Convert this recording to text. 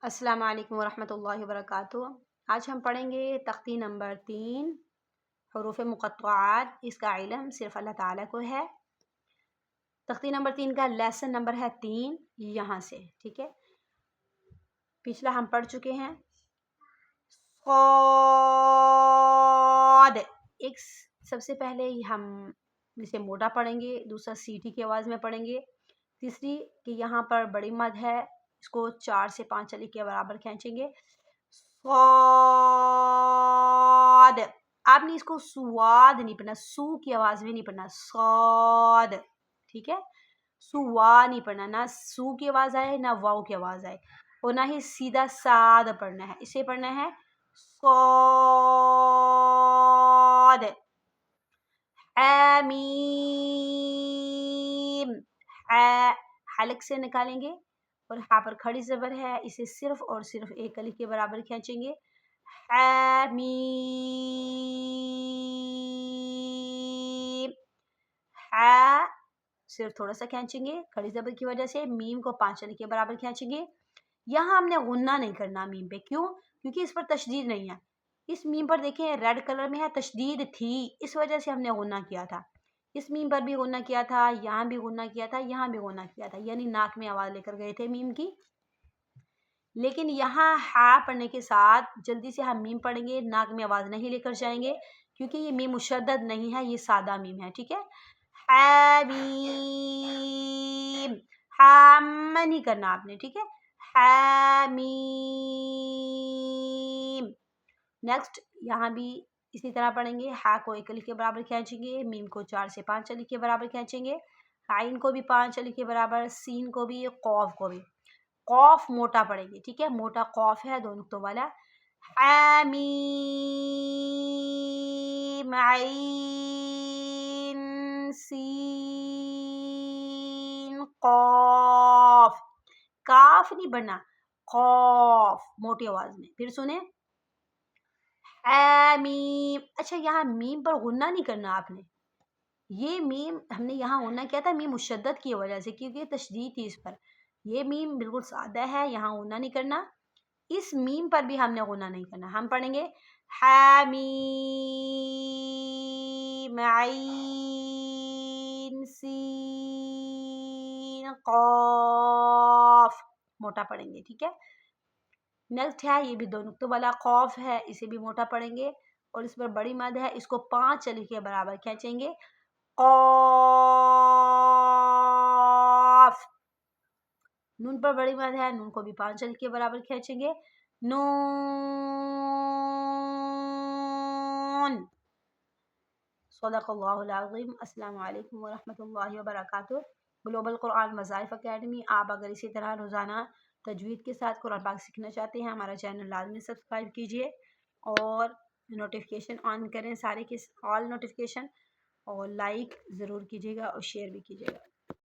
السلام علیکم ورحمۃ اللہ وبرکاتہ۔ آج ہم پڑھیں گے تختی نمبر 3 حروف مقطعات۔ اس کا علم صرف اللہ تعالیٰ کو ہے۔ تختی نمبر 3 کا لیسن نمبر ہے 3 یہاں سے، ٹھیک ہے۔ پچھلا ہم پڑھ چکے ہیں صاد۔ ایک سب سے پہلے ہم اسے موٹا پڑھیں گے، دوسرا سیٹی کی آواز میں پڑھیں گے، تیسری کہ یہاں پر بڑی مد ہے، اس کو 4 سے 5 علی کے برابر کھینچیں گے، صاد۔ آپ نے اس کو سواد نہیں پڑھنا، سو کی آواز میں نہیں پڑھنا، صاد، ٹھیک ہے۔ سوا نہیں پڑھنا، نہ سو کی آواز آئے نہ واؤ کی آواز آئے، اور نہ ہی سیدھا ساد پڑھنا ہے، اسے پڑھنا ہے صاد۔ حمیم، حلق سے نکالیں گے اور ہاں پر کھڑی زبر ہے، اسے صرف اور صرف ایک علی کے برابر کھینچیں گے، حمیم۔ ہا صرف تھوڑا سا کھینچیں گے کھڑی زبر کی وجہ سے، میم کو 5 علی کے برابر کھینچیں گے۔ یہاں ہم نے غنہ نہیں کرنا میم پہ، کیوں؟ کیونکہ اس پر تشدید نہیں ہے۔ اس میم پر دیکھیں ریڈ کلر میں ہے، تشدید تھی، اس وجہ سے ہم نے غنہ کیا تھا۔ اس میم پر بھی غنہ کیا تھا، یہاں بھی غنہ کیا تھا، یہاں بھی غنہ کیا تھا، یعنی ناک میں آواز لے کر گئے تھے میم کی۔ لیکن یہاں ہا پڑھنے کے ساتھ جلدی سے ہم میم پڑھیں گے، ناک میں آواز نہیں لے کر جائیں گے، کیونکہ یہ میم مشدد نہیں ہے، یہ سادہ میم ہے، ٹھیک ہے۔ حمیم، حام نہیں کرنا آپ نے، ٹھیک ہے، حمیم۔ نیکسٹ یہاں بھی اسی طرح پڑھیں گے، ہا کو 1 علی کے برابر کھینچیں گے، میم کو 4 سے 5 علی کے برابر کھینچیں گے، عین کو بھی 5 علی کے برابر، سین کو بھی، قوف کو بھی۔ قوف موٹا پڑھیں گے، ٹھیک ہے، موٹا قوف ہے 2 نقطوں والا۔ حمیم، عین، سین، قوف۔ کاف نہیں بننا، قوف موٹی آواز میں، پھر سنیں، حمیم۔ اچھا یہاں میم پر غنہ نہیں کرنا آپ نے، یہ میم ہم نے یہاں غنہ کیا تھا میم مشدد کی وجہ سے، کیونکہ تشدید تھی اس پر۔ یہ میم بالکل سادہ ہے، یہاں غنہ نہیں کرنا، اس میم پر بھی ہم نے غنہ نہیں کرنا۔ ہم پڑھیں گے حمیم، عین، سین، قاف، موٹا پڑھیں گے، ٹھیک ہے۔ نیکسٹ ہے، یہ بھی 2 نقطوں والا قوف ہے، اسے بھی موٹا پڑھیں گے، اور اس پر بڑی مد ہے، اس کو 5 علی کے برابر کھینچیں گے، قاف۔ نون پر بڑی مد ہے، نون کو بھی 5 علی کے برابر کھینچیں گے، نون۔ صدق اللہ العظیم۔ السلام علیکم ورحمۃ اللہ وبرکاتہ۔ گلوبل قرآن وظائف اکیڈمی، آپ اگر اسی طرح روزانہ تجوید کے ساتھ قرآن پاک سیکھنا چاہتے ہیں، ہمارا چینل لازمی سبسکرائب کیجیے اور نوٹیفیکیشن آن کریں، سارے کے آل نوٹیفیکیشن، اور لائک ضرور کیجیے گا اور شیئر بھی کیجیے گا۔